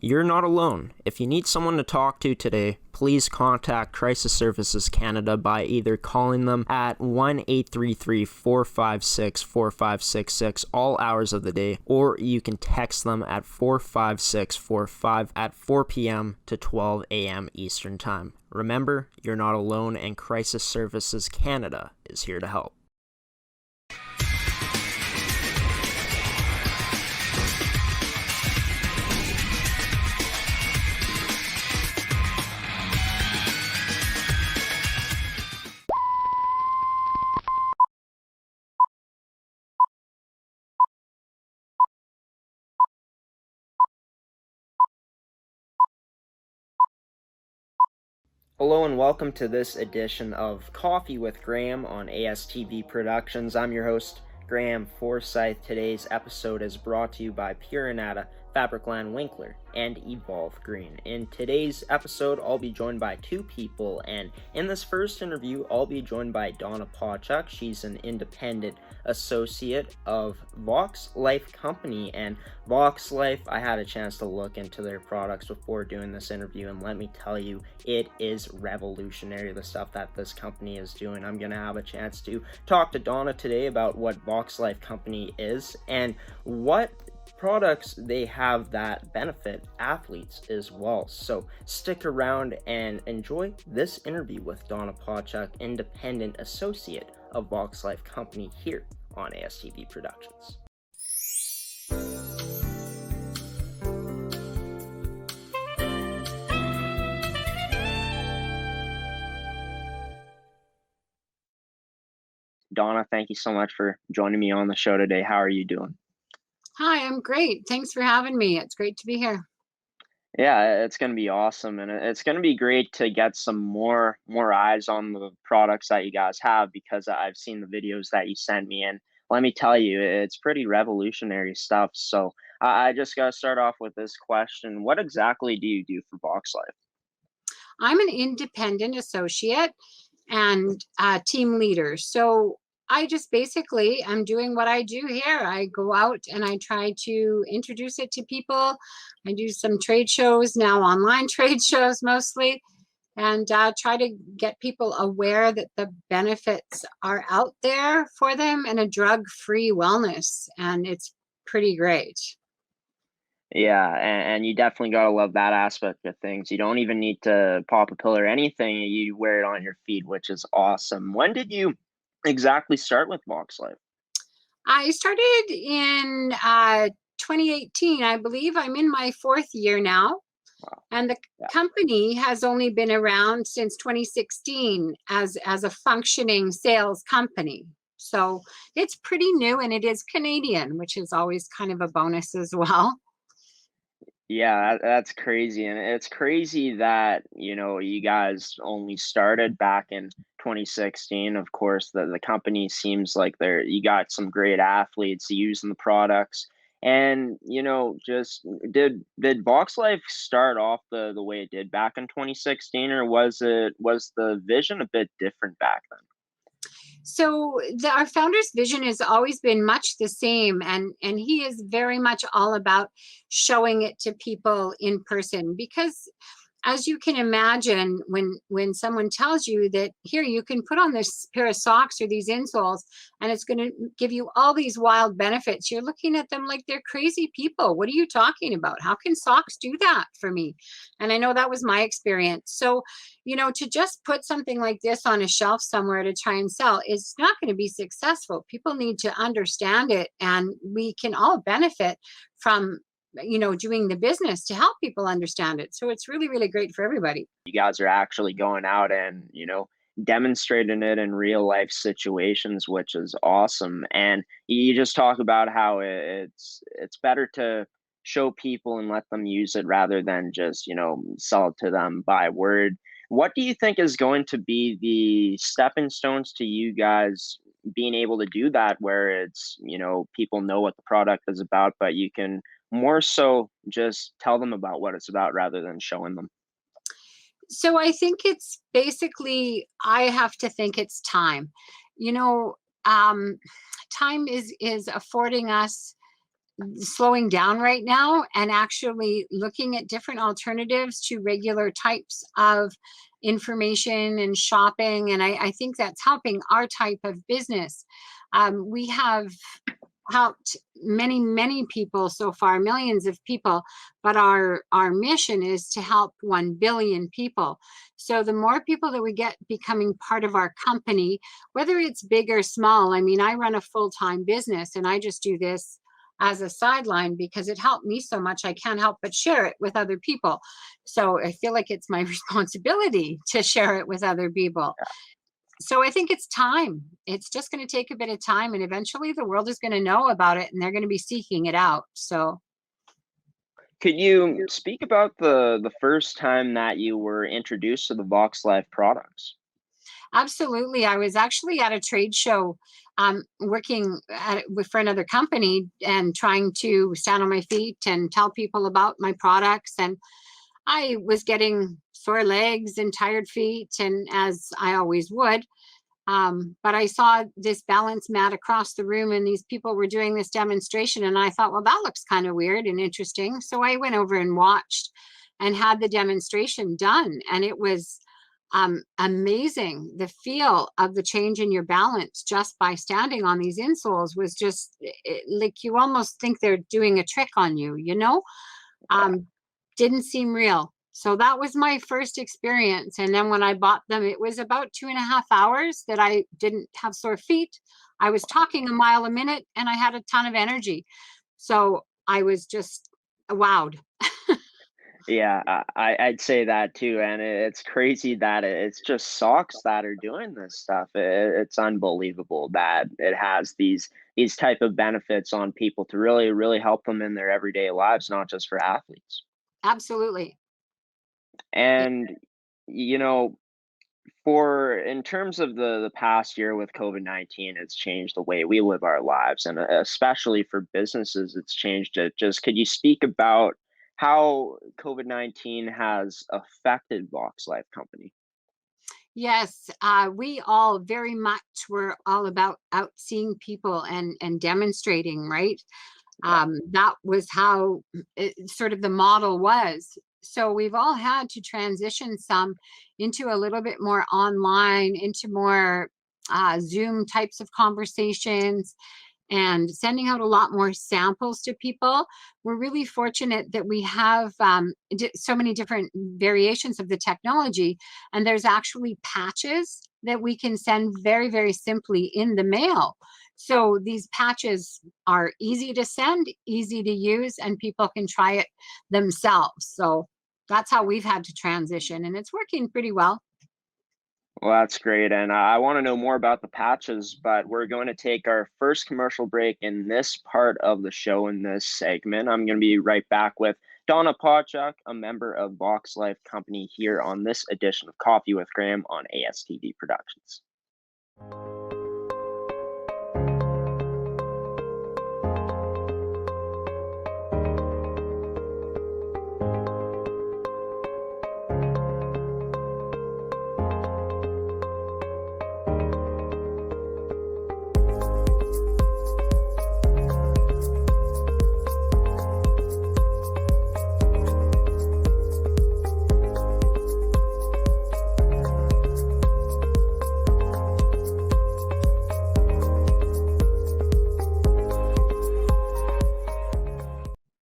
You're not alone. If you need someone to talk to today, please contact Crisis Services Canada by either calling them at 1-833-456-4566 all hours of the day, or you can text them at 45645 at 4 p.m. to 12 a.m. Eastern Time. Remember, you're not alone, and Crisis Services Canada is here to help. Hello and welcome to this edition of Coffee with Graeme on ASTV Productions. I'm your host, Graeme Forsyth. Today's episode is brought to you by Pure Nata, Fabricland Winkler, and Evolve Green. In today's episode, I'll be joined by two people, and in this first interview, I'll be joined by Donna Pawchuk. She's an independent associate of VoxxLife Company, and VoxxLife, I had a chance to look into their products before doing this interview, and let me tell you, it is revolutionary, the stuff that this company is doing. I'm going to have a chance to talk to Donna today about what VoxxLife Company is and what products they have that benefit athletes as well. So stick around and enjoy this interview with Donna Pawchuk, independent associate of VoxxLife Company, here on ASTV Productions. Donna, thank you so much for joining me on the show today. How are you doing? Hi, I'm great. Thanks for having me. It's great to be here. Yeah, it's going to be awesome, and it's going to be great to get some more eyes on the products that you guys have, because I've seen the videos that you sent me, and let me tell you, it's pretty revolutionary stuff. So I just got to start off with this question: what exactly do you do for VoxxLife? I'm an independent associate and team leader. So I just basically am doing what I do here. I go out and I try to introduce it to people. I do some trade shows now, online trade shows mostly, and try to get people aware that the benefits are out there for them and a drug-free wellness. And it's pretty great. Yeah, and you definitely gotta love that aspect of things. You don't even need to pop a pill or anything. You wear it on your feet, which is awesome. When did you exactly start with VoxxLife? I started in 2018. I believe I'm in my fourth year now. Wow. And the Yeah. company has only been around since 2016 as a functioning sales company. So it's pretty new, and it is Canadian, which is always kind of a bonus as well. Yeah, that's crazy. And it's crazy that, you guys only started back in 2016. Of course, the company seems like you got some great athletes using the products. And, just did VoxxLife start off the way it did back in 2016, or was the vision a bit different back then? So our founder's vision has always been much the same, and he is very much all about showing it to people in person, because as you can imagine, when someone tells you that here you can put on this pair of socks or these insoles and it's going to give you all these wild benefits, you're looking at them like they're crazy people. What are you talking about? How can socks do that for me? And I know that was my experience. So, to just put something like this on a shelf somewhere to try and sell is not going to be successful. People need to understand it, and we can all benefit from doing the business to help people understand it. So it's really, really great for everybody. You guys are actually going out and, demonstrating it in real life situations, which is awesome. And you just talk about how it's better to show people and let them use it rather than just, sell it to them by word. What do you think is going to be the stepping stones to you guys being able to do that, where it's, people know what the product is about, but you can more so just tell them about what it's about rather than showing them? So I think it's basically, I have to think it's time. You know, time is affording us slowing down right now and actually looking at different alternatives to regular types of information and shopping. And I think that's helping our type of business. We have helped many people so far, millions of people, but our mission is to help 1 billion people. So the more people that we get becoming part of our company, whether it's big or small, I mean, I run a full-time business and I just do this as a sideline because it helped me so much. I can't help but share it with other people. So I feel like it's my responsibility to share it with other people. So I think it's time. It's just going to take a bit of time, and eventually the world is going to know about it and they're going to be seeking it out. So Could you speak about the first time that you were introduced to the VoxxLife products? absolutely. I was actually at a trade show, working for another company and trying to stand on my feet and tell people about my products. And I was getting sore legs and tired feet, and as I always would. But I saw this balance mat across the room and these people were doing this demonstration. And I thought, well, that looks kind of weird and interesting. So I went over and watched and had the demonstration done. And it was amazing. The feel of the change in your balance just by standing on these insoles was just like you almost think they're doing a trick on you, you know? Didn't seem real. So that was my first experience. And then when I bought them, it was about 2.5 hours that I didn't have sore feet. I was talking a mile a minute and I had a ton of energy. So I was just wowed. Yeah, I'd say that too, and it's crazy that it's just socks that are doing this stuff. It's unbelievable that it has these type of benefits on people to really help them in their everyday lives, not just for athletes. Absolutely. Yeah. And you know, for in terms of the past year with COVID-19, it's changed the way we live our lives, and especially for businesses, it's changed it. Just could you speak about how COVID-19 has affected VoxxLife Company? Yes, we all very much were all about out seeing people and demonstrating, right? Yeah. That was how sort of the model was. So we've all had to transition some into a little bit more online, into more Zoom types of conversations, and sending out a lot more samples to people. We're really fortunate that we have so many different variations of the technology, and there's actually patches that we can send very simply in the mail. So these patches are easy to send, easy to use, and people can try it themselves. So that's how we've had to transition, and it's working pretty well. Well, that's great. And I want to know more about the patches, but we're going to take our first commercial break in this part of the show in this segment. I'm going to be right back with Donna Pawchuk, a member of VoxxLife Company, here on this edition of Coffee with Graeme on ASTV Productions.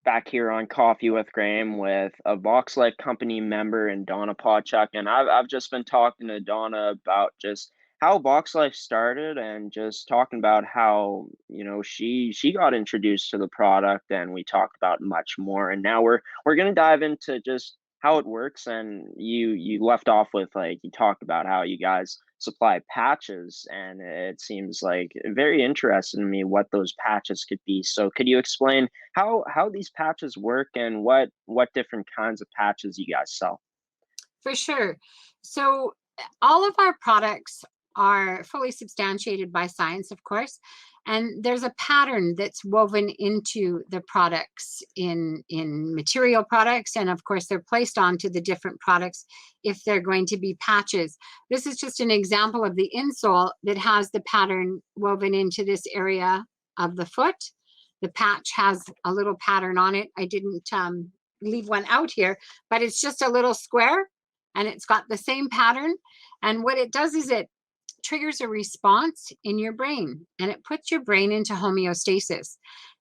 Back here on Coffee with Graeme with a VoxxLife Company member and Donna Pawchuk, and I've just been talking to Donna about just how VoxxLife started and just talking about how she got introduced to the product, and we talked about much more. And now we're gonna dive into just how it works. And you left off with, like, you talked about how you guys supply patches, and it seems like very interesting to me what those patches could be. So could you explain how these patches work and what different kinds of patches you guys sell? For sure. So all of our products are fully substantiated by science, of course, and there's a pattern that's woven into the products in material products, and of course they're placed onto the different products if they're going to be patches. This is just an example of the insole that has the pattern woven into this area of the foot. The patch has a little pattern on it. I didn't leave one out here, but it's just a little square and it's got the same pattern. And what it does is it triggers a response in your brain, and it puts your brain into homeostasis.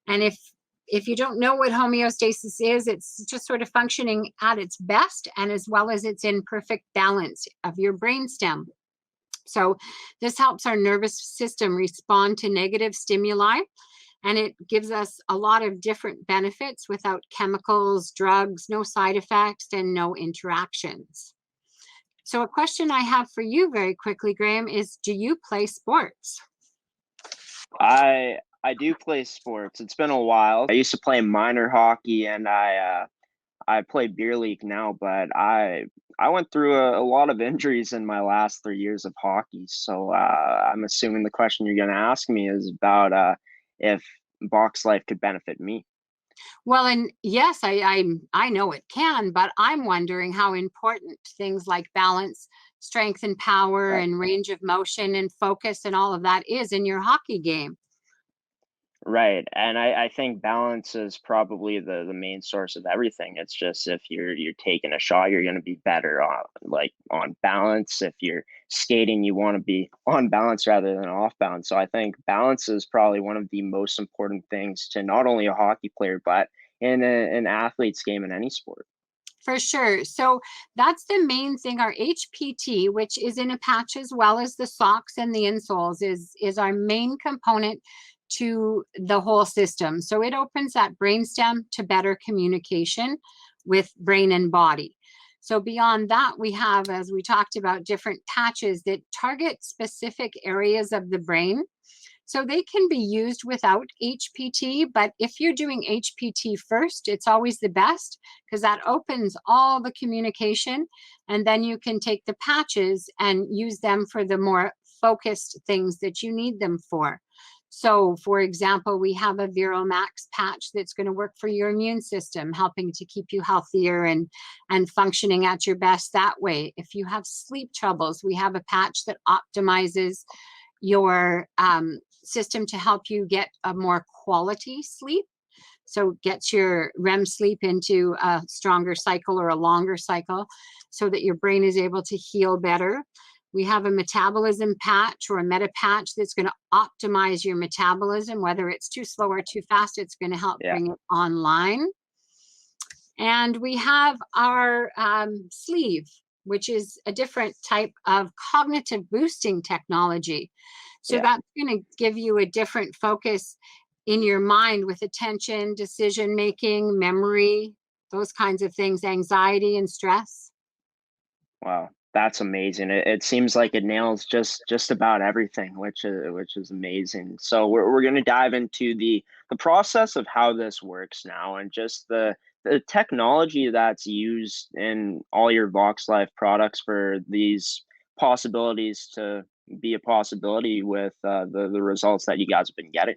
And if you don't know what homeostasis is, it's just sort of functioning at its best, and as well as it's in perfect balance of your brainstem. So this helps our nervous system respond to negative stimuli, and it gives us a lot of different benefits without chemicals, drugs, no side effects, and no interactions. So a question I have for you very quickly, Graeme, is do you play sports? I do play sports. It's been a while. I used to play minor hockey, and I play beer league now, but I went through a lot of injuries in my last 3 years of hockey. So I'm assuming the question you're going to ask me is about if VoxxLife could benefit me. Well, and yes, I know it can, but I'm wondering how important things like balance, strength and power Right. and range of motion and focus and all of that is in your hockey game. Right. And I think balance is probably the main source of everything. It's just if you're taking a shot, you're gonna be better on balance. If you're skating, you want to be on balance rather than off balance. So I think balance is probably one of the most important things to not only a hockey player, but in an athlete's game in any sport. For sure. So that's the main thing. Our HPT, which is in a patch as well as the socks and the insoles, is our main component to the whole system. So it opens that brainstem to better communication with brain and body. So beyond that, we have, as we talked about, different patches that target specific areas of the brain. So they can be used without HPT, but if you're doing HPT first, it's always the best because that opens all the communication, and then you can take the patches and use them for the more focused things that you need them for. So for example, we have a Viral Max patch that's going to work for your immune system, helping to keep you healthier and functioning at your best that way. If you have sleep troubles, we have a patch that optimizes your system to help you get a more quality sleep. So gets your REM sleep into a stronger cycle or a longer cycle so that your brain is able to heal better. We have a metabolism patch or a meta patch that's going to optimize your metabolism, whether it's too slow or too fast, it's going to help Yeah. bring it online. And we have our sleeve, which is a different type of cognitive boosting technology. So Yeah. that's going to give you a different focus in your mind with attention, decision making, memory, those kinds of things, anxiety and stress. Wow, that's amazing. It seems like it nails just about everything, which is amazing. So we're going to dive into the process of how this works now, and just the technology that's used in all your VoxxLife products for these possibilities to be a possibility with the results that you guys have been getting.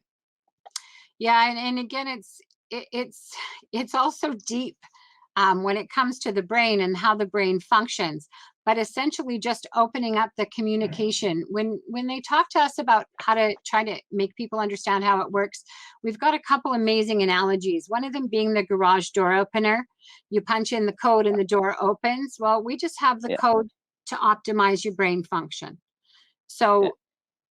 Yeah, and again, it's also deep when it comes to the brain and how the brain functions. But essentially, just opening up the communication. When they talk to us about how to try to make people understand how it works, we've got a couple amazing analogies. One of them being the garage door opener. You punch in the code and the door opens. Well, we just have the Yeah. code to optimize your brain function. Yeah. So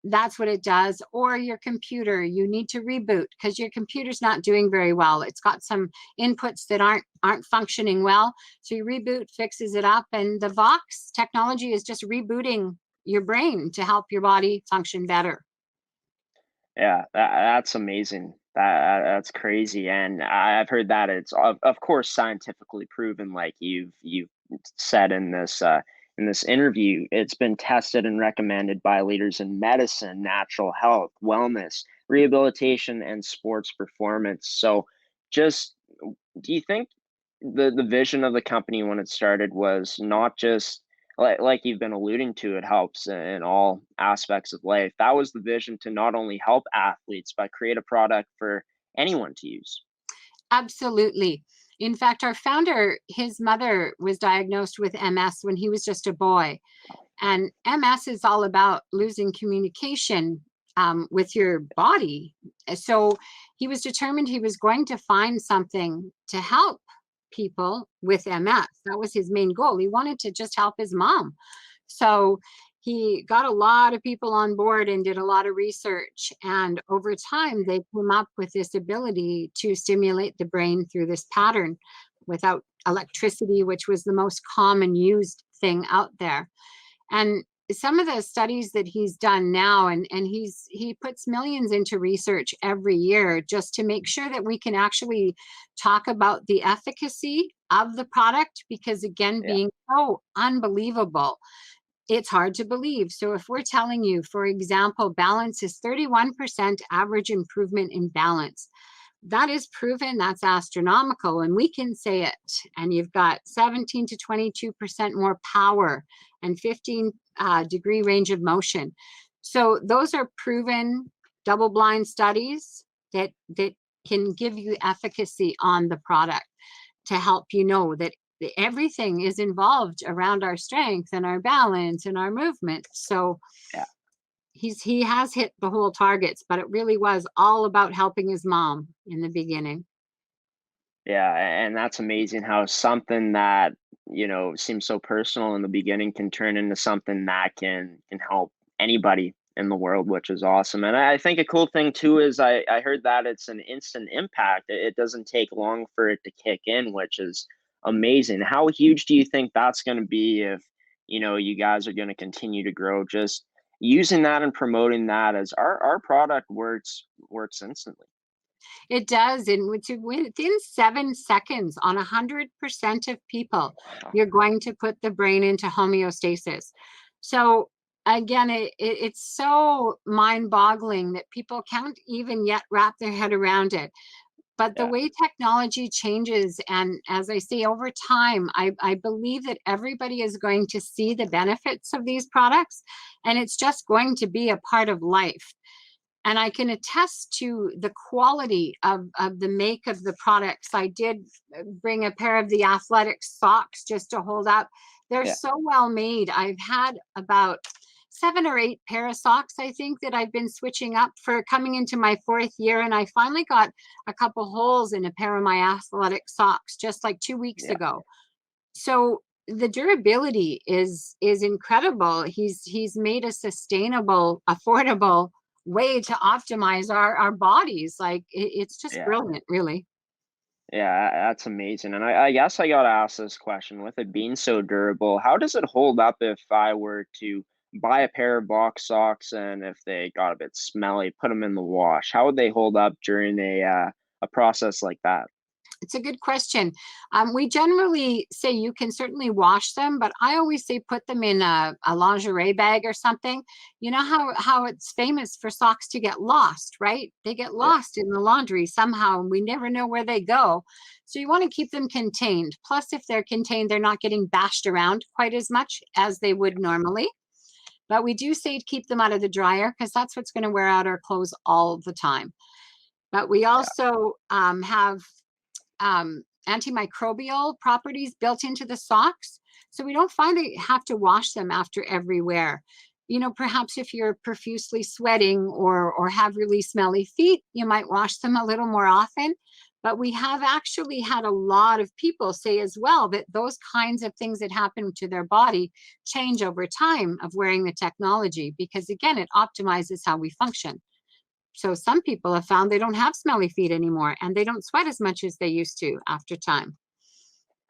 that's what it does. Or your computer, you need to reboot because your computer's not doing very well. It's got some inputs that aren't functioning well. So you reboot, fixes it up, and the Vox technology is just rebooting your brain to help your body function better. Yeah, that's amazing. That's crazy, and I've heard that it's of course scientifically proven, like you've said in this interview. It's been tested and recommended by leaders in medicine, natural health, wellness, rehabilitation, and sports performance. So, just do you think the vision of the company when it started was not just like you've been alluding to, it helps in all aspects of life. That was the vision, to not only help athletes, but create a product for anyone to use. Absolutely. In fact, our founder, his mother was diagnosed with MS when he was just a boy. And MS is all about losing communication with your body. So he was determined he was going to find something to help people with MS. That was his main goal. He wanted to just help his mom. So he got a lot of people on board and did a lot of research. And over time, they came up with this ability to stimulate the brain through this pattern without electricity, which was the most common used thing out there. And some of the studies that he's done now, and he puts millions into research every year just to make sure that we can actually talk about the efficacy of the product, because again, being so unbelievable, it's hard to believe. So if we're telling you, for example, balance is 31% average improvement in balance, that is proven, that's astronomical, and we can say it. And you've got 17 to 22% more power and 15 degree range of motion. So those are proven double-blind studies that can give you efficacy on the product to help you know that everything is involved around our strength and our balance and our movement. So he has hit the whole targets, but it really was all about helping his mom in the beginning. Yeah, and that's amazing how something that, seems so personal in the beginning can turn into something that can help anybody in the world, which is awesome. And I think a cool thing too is I heard that it's an instant impact. It doesn't take long for it to kick in, which is amazing. How huge do you think that's going to be if, you guys are going to continue to grow, just using that and promoting that as our product works instantly? It does. And within 7 seconds on 100% of people, Wow. you're going to put the brain into homeostasis. So again, it's so mind-boggling that people can't even yet wrap their head around it. But the Yeah. way technology changes, and as I say, over time, I believe that everybody is going to see the benefits of these products, and it's just going to be a part of life. And I can attest to the quality of the make of the products. I did bring a pair of the athletic socks just to hold up. They're Yeah. so well made. I've had about 7 or 8 pair of socks, I think, that I've been switching up for coming into my 4th year. And I finally got a couple holes in a pair of my athletic socks just like 2 weeks Yeah. ago. So the durability is incredible. He's made a sustainable, affordable way to optimize our bodies. Like it's just Yeah. brilliant, really. Yeah, that's amazing. And I guess I got to ask this question, with it being so durable, how does it hold up if I were to buy a pair of box socks and if they got a bit smelly, put them in the wash? How would they hold up during a process like that? It's a good question. We generally say you can certainly wash them, but I always say put them in a lingerie bag or something. You know how it's famous for socks to get lost, right? They get Yeah. lost in the laundry somehow, and we never know where they go. So you want to keep them contained. Plus, if they're contained, they're not getting bashed around quite as much as they would normally. But we do say to keep them out of the dryer because that's what's going to wear out our clothes all the time. But we Yeah. also have antimicrobial properties built into the socks. So we don't find that you have to wash them after every wear. Perhaps if you're profusely sweating or have really smelly feet, you might wash them a little more often. But we have actually had a lot of people say as well that those kinds of things that happen to their body change over time of wearing the technology, because again, it optimizes how we function. So some people have found they don't have smelly feet anymore and they don't sweat as much as they used to after time.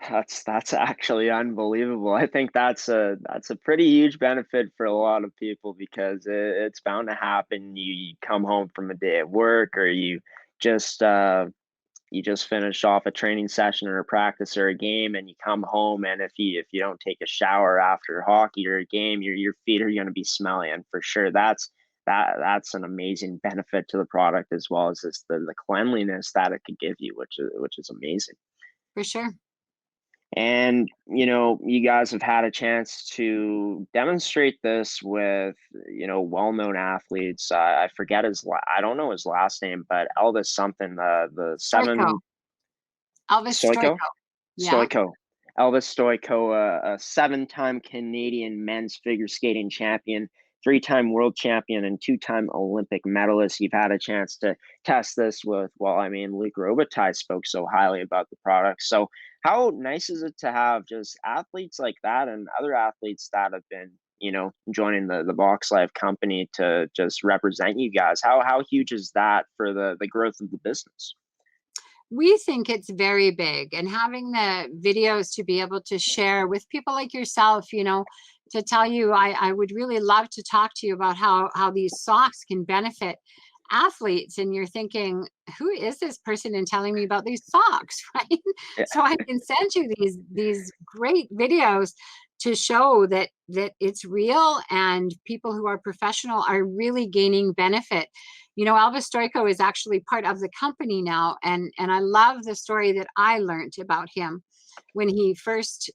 That's actually unbelievable. I think that's a pretty huge benefit for a lot of people because it's bound to happen. You come home from a day at work, or just uh, you just finished off a training session or a practice or a game, and you come home, and if you don't take a shower after hockey or a game, your feet are going to be smelly. And for sure, that's an amazing benefit to the product, as well as just the cleanliness that it could give you, which is amazing. For sure. And, you guys have had a chance to demonstrate this with, well-known athletes. I forget I don't know his last name, but Elvis something, the Stoico. seven Elvis Stoico, Stoico. Yeah. Stoico, Elvis Stoico, a seven-time Canadian men's figure skating champion. three-time world champion and two-time Olympic medalist. You've had a chance to test this with, well, I mean, Luke Robitaille spoke so highly about the product. So how nice is it to have just athletes like that and other athletes that have been, joining the VoxxLife company to just represent you guys? How huge is that for the growth of the business? We think it's very big, and having the videos to be able to share with people like yourself, to tell you, I would really love to talk to you about how these socks can benefit athletes. And you're thinking, who is this person and telling me about these socks, right? Yeah, So I can send you these great videos to show that it's real, and people who are professional are really gaining benefit. Elvis Stoico is actually part of the company now, and I love the story that I learned about him when he first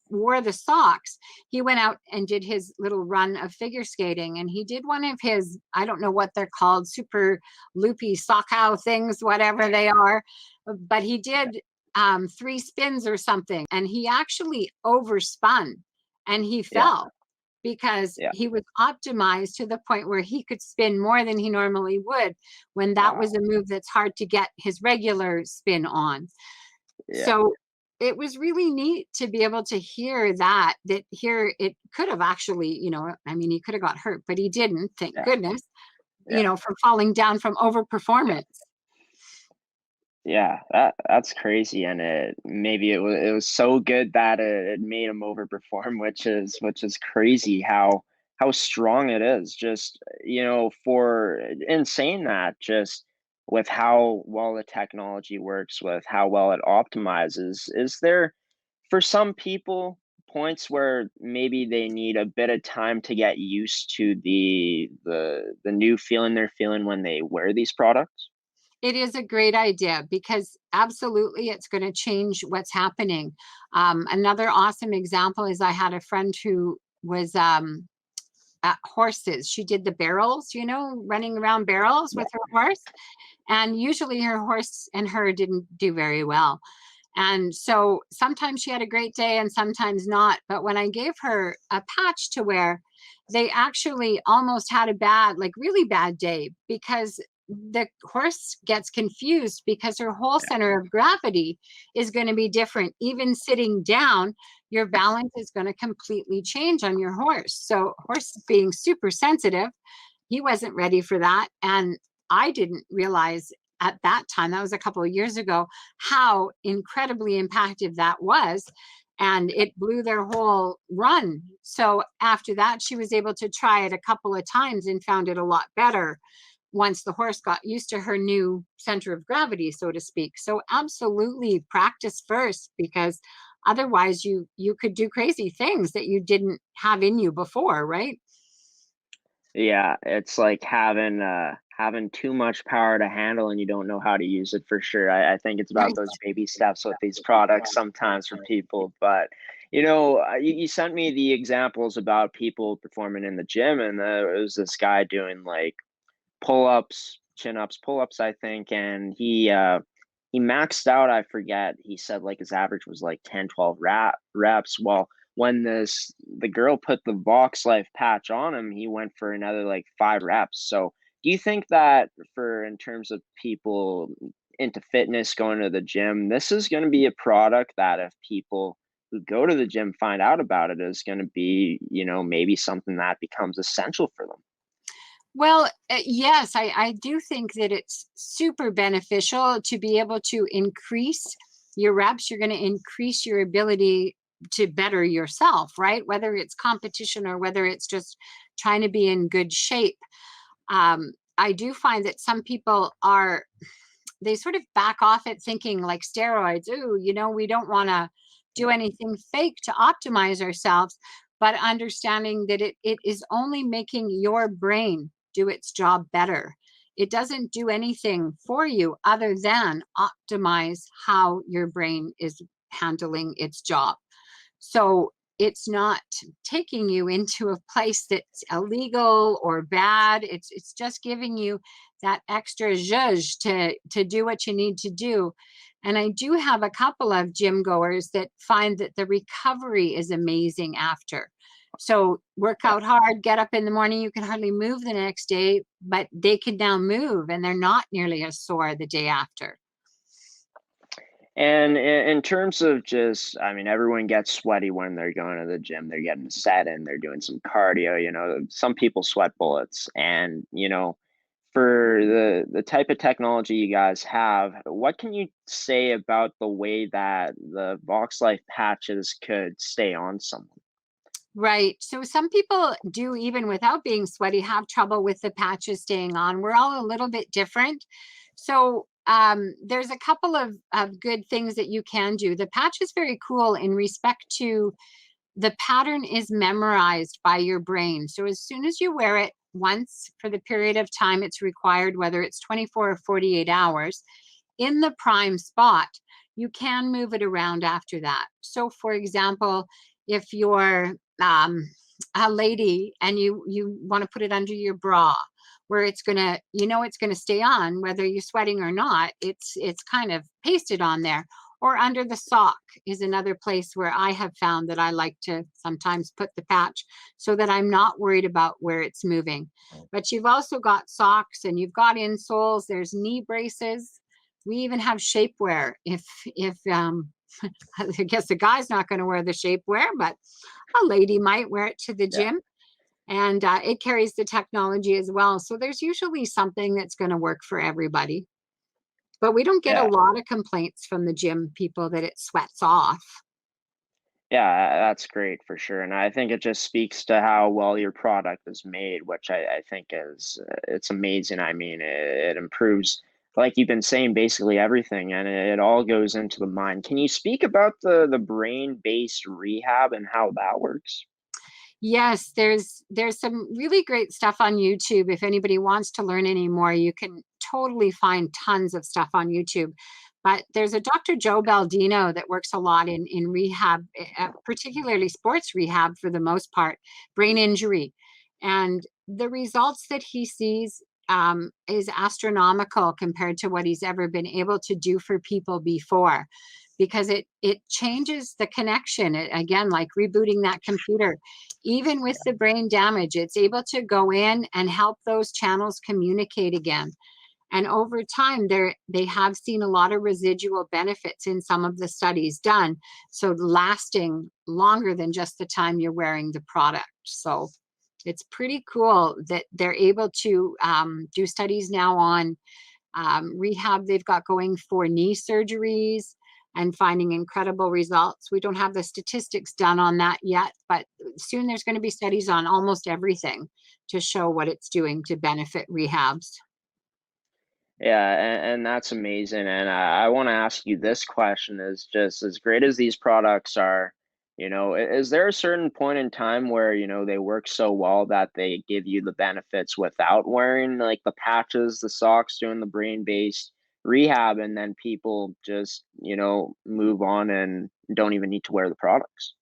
wore the socks. He went out and did his little run of figure skating, and he did one of his, I don't know what they're called, super loopy sockhow things, whatever they are, but he did 3 spins or something, and he actually overspun and he yeah, fell because yeah. he was optimized to the point where he could spin more than he normally would, when that was Wow. a move that's hard to get his regular spin on. Yeah, So it was really neat to be able to hear that here it could have actually, I mean, he could have got hurt, but he didn't, thank yeah, goodness, yeah. from falling down from overperformance. Yeah, that's crazy, and it was so good that it made him overperform, which is crazy how strong it is. Just for in saying that, just with how well the technology works, with how well it optimizes, is there for some people points where maybe they need a bit of time to get used to the new feeling they're feeling when they wear these products? It is a great idea, because absolutely it's going to change what's happening. Another awesome example is I had a friend who was at horses. She did the barrels, running around barrels Yeah, with her horse. And usually her horse and her didn't do very well. And so sometimes she had a great day and sometimes not. But when I gave her a patch to wear, they actually almost had a bad, like really bad day, because the horse gets confused because her whole center of gravity is going to be different. Even sitting down, your balance is going to completely change on your horse. So, horse being super sensitive, he wasn't ready for that. And I didn't realize at that time, that was a couple of years ago, how incredibly impactful that was. And it blew their whole run. So after that, she was able to try it a couple of times and found it a lot better once the horse got used to her new center of gravity, so to speak. So absolutely practice first, because otherwise you could do crazy things that you didn't have in you before, right? yeah, it's like having too much power to handle and you don't know how to use it for sure. I think it's about Right. those baby steps with these products sometimes for people. But you sent me the examples about people performing in the gym, and it was this guy doing like pull-ups, chin-ups, pull-ups, I think, and he maxed out, I forget, he said like his average was like 10, 12 reps. Well, when the girl put the Vox Life patch on him, he went for another like 5 reps. So do you think that for in terms of people into fitness going to the gym, this is going to be a product that if people who go to the gym find out about it is going to be, maybe something that becomes essential for them? Well, yes, I do think that it's super beneficial to be able to increase your reps. You're going to increase your ability to better yourself, right? Whether it's competition or whether it's just trying to be in good shape. I do find that some people they sort of back off at thinking like steroids. Ooh, we don't want to do anything fake to optimize ourselves, but understanding that it is only making your brain do its job better. It doesn't do anything for you other than optimize how your brain is handling its job. So it's not taking you into a place that's illegal or bad. It's just giving you that extra zhuzh to do what you need to do. And I do have a couple of gym goers that find that the recovery is amazing after. So work out hard, get up in the morning, you can hardly move the next day, but they can now move and they're not nearly as sore the day after. And in terms of just, I mean, everyone gets sweaty when they're going to the gym. They're getting set in, they're doing some cardio. Some people sweat bullets. And, for the type of technology you guys have, what can you say about the way that the VoxxLife patches could stay on someone? Right. So some people do, even without being sweaty, have trouble with the patches staying on. We're all a little bit different. So there's a couple of good things that you can do. The patch is very cool in respect to the pattern is memorized by your brain. So as soon as you wear it once for the period of time it's required, whether it's 24 or 48 hours, in the prime spot, you can move it around after that. So for example, if you're a lady and you want to put it under your bra, where it's gonna, it's gonna stay on whether you're sweating or not, it's kind of pasted on there. Or under the sock is another place where I have found that I like to sometimes put the patch so that I'm not worried about where it's moving. But you've also got socks and you've got insoles, there's knee braces. We even have shapewear if I guess the guy's not going to wear the shapewear, but a lady might wear it to the Yeah. gym. And it carries the technology as well. So there's usually something that's going to work for everybody. But we don't get a Yeah. lot of complaints from the gym people that it sweats off. Yeah, that's great for sure. And I think it just speaks to how well your product is made, which I think is it's amazing. I mean, it improves, like you've been saying, basically everything, and it all goes into the mind. Can you speak about the brain-based rehab and how that works? Yes, there's some really great stuff on YouTube. If anybody wants to learn any more, you can totally find tons of stuff on YouTube. But there's a Dr. Joe Baldino that works a lot in rehab, particularly sports rehab for the most part, brain injury. And the results that he sees is astronomical compared to what he's ever been able to do for people before, because it changes the connection. Again, like rebooting that computer, even with the brain damage, it's able to go in and help those channels communicate again. And over time, they have seen a lot of residual benefits in some of the studies done. So lasting longer than just the time you're wearing the product. So it's pretty cool that they're able to do studies now on rehab they've got going for knee surgeries and finding incredible results. We don't have the statistics done on that yet, but soon there's going to be studies on almost everything to show what it's doing to benefit rehabs. Yeah, and that's amazing. And I want to ask you this question: is just as great as these products are, is there a certain point in time where, they work so well that they give you the benefits without wearing like the patches, the socks, doing the brain-based rehab, and then people just, move on and don't even need to wear the products?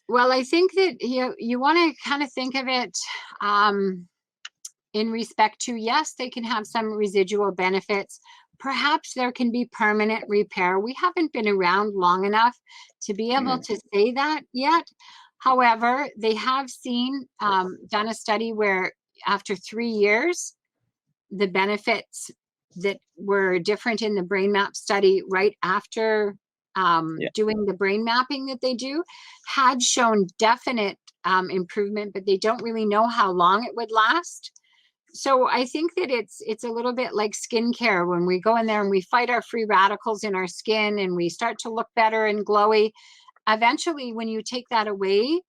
Well, I think that you want to kind of think of it in respect to, yes, they can have some residual benefits. Perhaps there can be permanent repair. We haven't been around long enough to be able Mhm. to say that yet. However, they have seen, done a study where after 3 years, the benefits that were different in the brain map study right after Yeah. doing the brain mapping that they do had shown definite improvement, but they don't really know how long it would last. So I think that it's a little bit like skincare. When we go in there and we fight our free radicals in our skin and we start to look better and glowy, eventually when you take that away,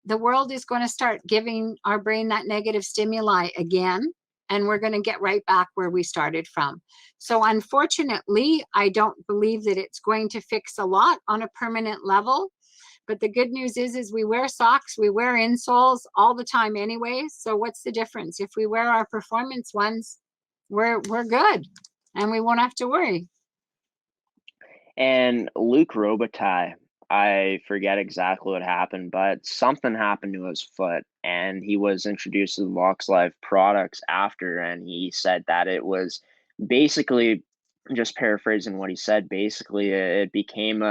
the world is going to start giving our brain that negative stimuli again, and we're going to get right back where we started from. So unfortunately, I don't believe that it's going to fix a lot on a permanent level. But the good news is we wear socks, we wear insoles all the time anyway. So what's the difference? If we wear our performance ones, we're good and we won't have to worry. And Luke Robitaille, I forget exactly what happened, but something happened to his foot, and he was introduced to the VoxxLife products after, and he said that it was basically, just paraphrasing what he said, basically it became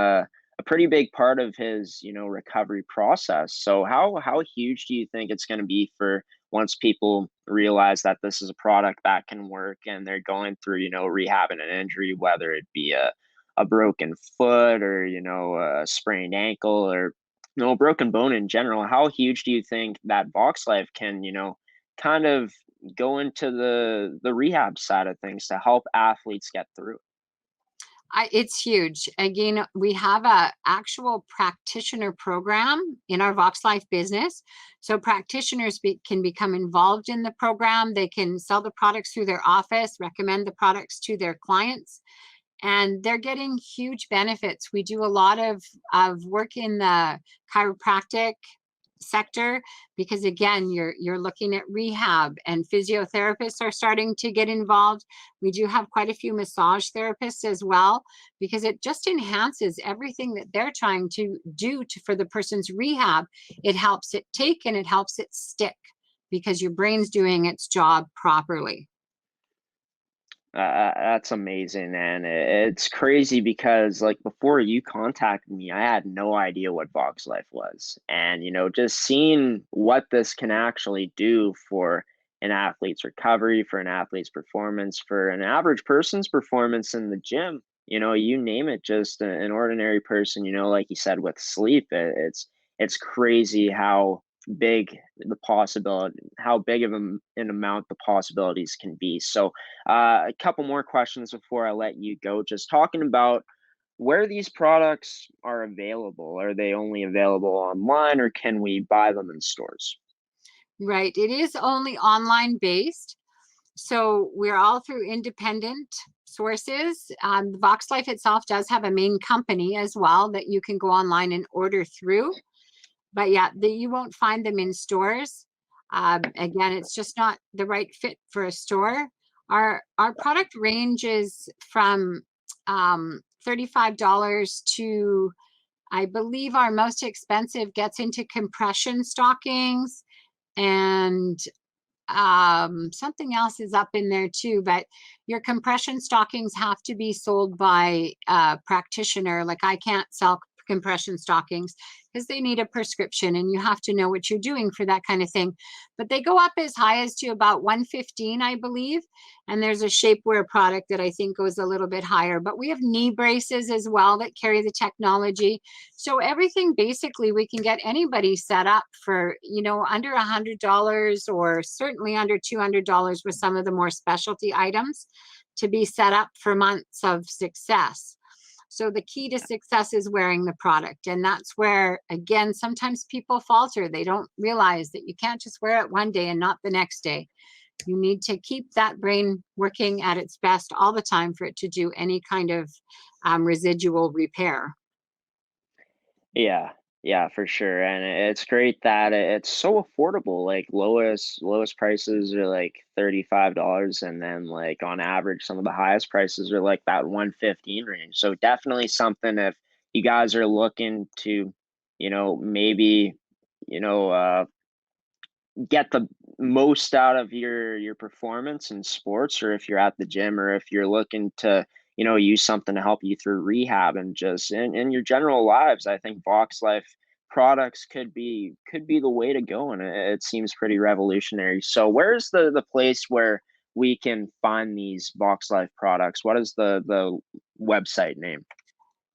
a pretty big part of his, recovery process. So how huge do you think it's going to be for once people realize that this is a product that can work and they're going through, rehabbing an injury, whether it be a broken foot or, a sprained ankle or a broken bone in general? How huge do you think that VoxxLife can, kind of go into the rehab side of things to help athletes get through? It's huge. Again, we have a actual practitioner program in our VoxxLife business. So practitioners can become involved in the program. They can sell the products through their office, recommend the products to their clients, and they're getting huge benefits. We do a lot of work in the chiropractic sector because again you're looking at rehab, and physiotherapists are starting to get involved. We do have quite a few massage therapists as well, because it just enhances everything that they're trying to do for the person's rehab. It helps it take and it helps it stick because your brain's doing its job properly. That's amazing, and it's crazy because like before you contacted me, I had no idea what VoxxLife was, and just seeing what this can actually do for an athlete's recovery, for an athlete's performance, for an average person's performance in the gym. You name it, just an ordinary person. Like you said with sleep, it's crazy how big of an amount the possibilities can be. So a couple more questions before I let you go. Just talking about where these products are available. Are they only available online, or can we buy them in stores? Right, it is only online based. So we're all through independent sources. The VoxxLife itself does have a main company as well that you can go online and order through. But yeah, you won't find them in stores. Again, it's just not the right fit for a store. Our product ranges from $35 to, I believe our most expensive gets into compression stockings, and something else is up in there too. But your compression stockings have to be sold by a practitioner. Like I can't sell compression stockings because they need a prescription and you have to know what you're doing for that kind of thing. But they go up as high as to about 115, I believe. And there's a shapewear product that I think goes a little bit higher. But we have knee braces as well that carry the technology. So everything basically we can get anybody set up for, under $100 or certainly under $200 with some of the more specialty items to be set up for months of success. So the key to success is wearing the product. And that's where, again, sometimes people falter. They don't realize that you can't just wear it one day and not the next day. You need to keep that brain working at its best all the time for it to do any kind of residual repair. Yeah, for sure. And it's great that it's so affordable. Like lowest prices are like $35, and then like on average some of the highest prices are like that 115 range. So definitely something if you guys are looking to, maybe, you know, uh get the most out of your performance in sports, or if you're at the gym, or if you're looking to use something to help you through rehab and just in your general lives, I think VoxxLife products could be the way to go, and it seems pretty revolutionary. So where's the place where we can find these VoxxLife products? What is the website name?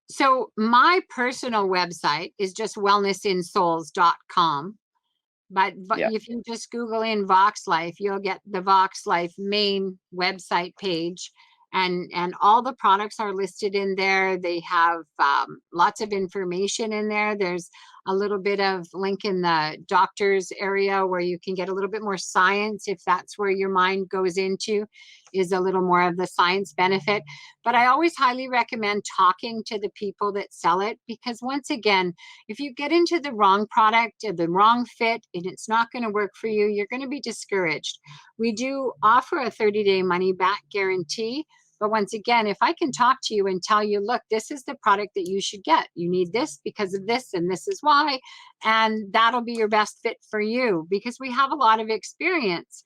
So my personal website is just wellnessinsoles.com. But Yeah. if you just Google in VoxxLife, you'll get the VoxxLife main website page, and all the products are listed in there. They have lots of information in there. There's a little bit of link in the doctor's area where you can get a little bit more science if that's where your mind goes into, is a little more of the science benefit. But I always highly recommend talking to the people that sell it, because once again, if you get into the wrong product or the wrong fit and it's not going to work for you, you're going to be discouraged. We do offer a 30-day money back guarantee. But once again, if I can talk to you and tell you, look, this is the product that you should get. You need this because of this, and this is why, and that'll be your best fit for you, because we have a lot of experience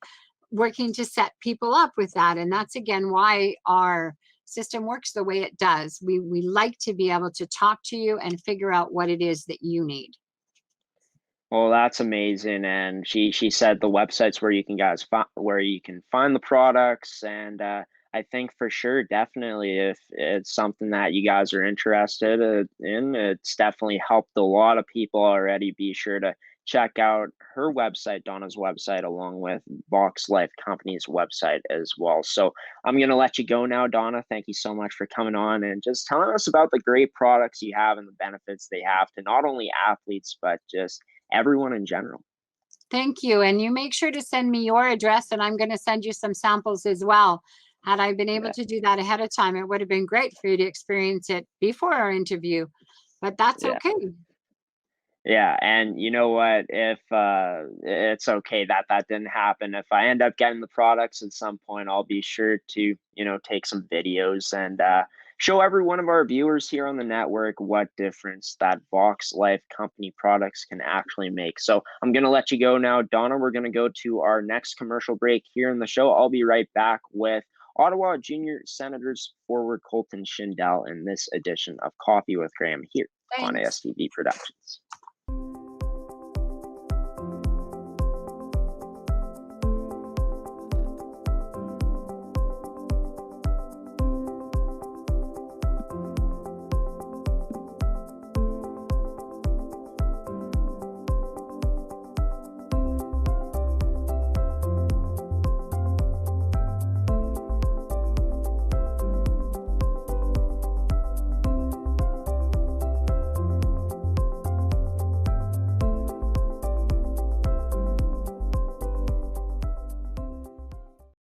working to set people up with that. And that's again why our system works the way it does. We like to be able to talk to you and figure out what it is that you need. Well, that's amazing. And she said the websites where you can where you can find the products, and I think for sure, definitely, if it's something that you guys are interested in, it's definitely helped a lot of people already. Be sure to check out her website, Donna's website, along with VoxxLife Company's website as well. So I'm gonna let you go now, Donna. Thank you so much for coming on and just telling us about the great products you have and the benefits they have to not only athletes but just everyone in general. Thank you. And you make sure to send me your address, and I'm going to send you some samples as well. Had I been able Yeah. to do that ahead of time, it would have been great for you to experience it before our interview, but that's Yeah. okay. Yeah, and you know what? If it's okay that that didn't happen. If I end up getting the products at some point, I'll be sure to, take some videos and show every one of our viewers here on the network what difference that VoxxLife Company products can actually make. So I'm gonna let you go now, Donna. We're gonna go to our next commercial break here in the show. I'll be right back with Ottawa Junior Senators forward Kolton Shindle in this edition of Coffee with Graeme here on Thanks. ASTV Productions.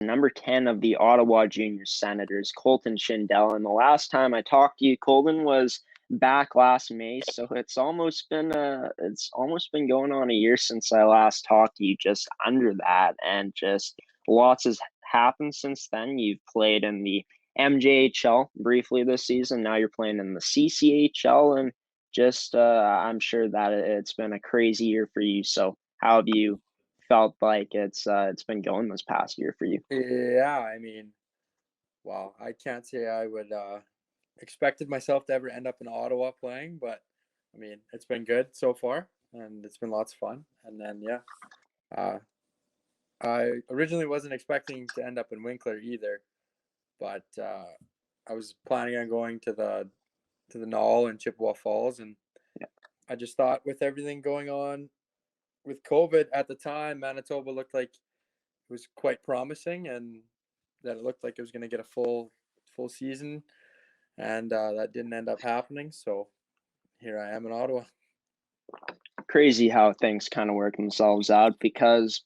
Number 10 of the Ottawa Junior Senators, Kolton Shindle. And the last time I talked to you, Kolton was back last May, so it's almost been going on a year since I last talked to you, just under that, and just lots has happened since then. You've played in the MJHL briefly this season. Now you're playing in the CCHL, and just I'm sure that it's been a crazy year for you. So how have you felt like it's been going this past year for you? Yeah, I mean, wow, I can't say I would expected myself to ever end up in Ottawa playing, but I mean, it's been good so far, and it's been lots of fun. And then yeah, uh, I originally wasn't expecting to end up in Winkler either, but I was planning on going to the Knoll in Chippewa Falls, and Yeah. I just thought with everything going on with COVID at the time, Manitoba looked like it was quite promising, and that it looked like it was going to get a full season, and that didn't end up happening. So here I am in Ottawa. Crazy how things kind of work themselves out, because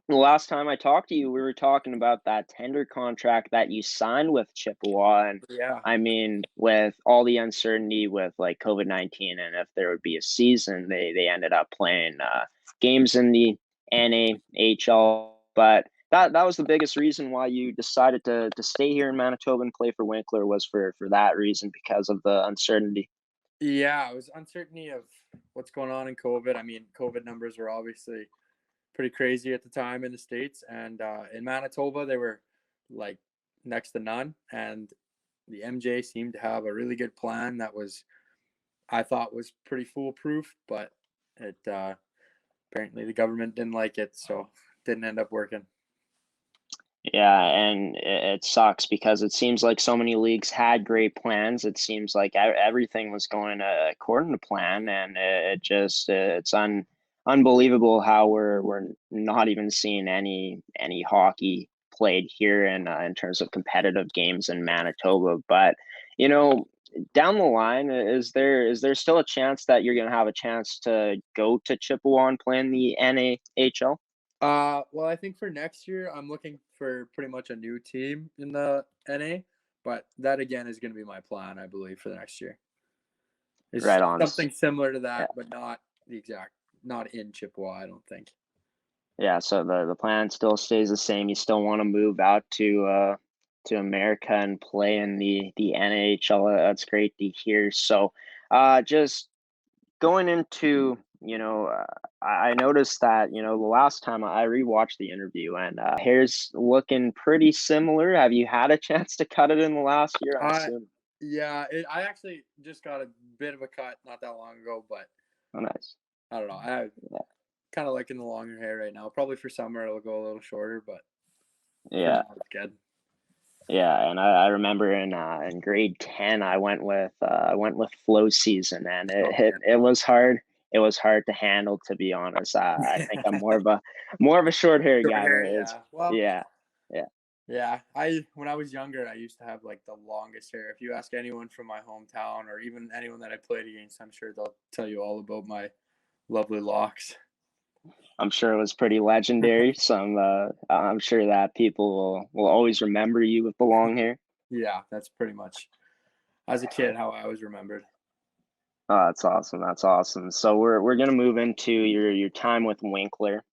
the last time I talked to you, we were talking about that tender contract that you signed with Chippewa. And Yeah, I mean, with all the uncertainty with like COVID-19 and if there would be a season, they ended up playing games in the NAHL. But that was the biggest reason why you decided to stay here in Manitoba and play for Winkler, was for that reason, because of the uncertainty. yeah, it was uncertainty of what's going on in COVID. I mean, COVID numbers were obviously pretty crazy at the time in the States, and in Manitoba they were like next to none, and the MJ seemed to have a really good plan that was, I thought, was pretty foolproof, but it apparently the government didn't like it, so it didn't end up working. Yeah, and it sucks because it seems like so many leagues had great plans. It seems like everything was going according to plan, and it's unbelievable how we're not even seeing any hockey played here in terms of competitive games in Manitoba. But you know, down the line, is there still a chance that you're going to have a chance to go to Chippewa and play in the NAHL? Well, I think for next year, I'm looking for pretty much a new team in the NA, but that again is going to be my plan, I believe, for the next year. It's Right on. something similar to Yeah. that, but not the exact, not in Chippewa, I don't think. Yeah, so the plan still stays the same. You still want to move out to America and play in the NHL. That's great to hear. So just going into I noticed that, the last time I rewatched the interview and hair's looking pretty similar. Have you had a chance to cut it in the last year? I'm I assuming. Yeah, I actually just got a bit of a cut not that long ago, but Oh, nice. I don't know. I Yeah. kind of liking the longer hair right now. Probably for summer it'll go a little shorter, but for Yeah. now it's good. Yeah, and I remember in grade 10 I went with flow season, and Oh, it was hard. It was hard to handle, to be honest. I think I'm more of a short hair short guy, but hair, it's yeah. Well, yeah, yeah. yeah. When I was younger, I used to have like the longest hair. If you ask anyone from my hometown or even anyone that I played against, I'm sure they'll tell you all about my lovely locks. I'm sure it was pretty legendary. I'm sure that people will always remember you with the long hair. Yeah, that's pretty much as a kid how I was remembered. Oh, that's awesome. That's awesome. So we're gonna move into your time with Winkler.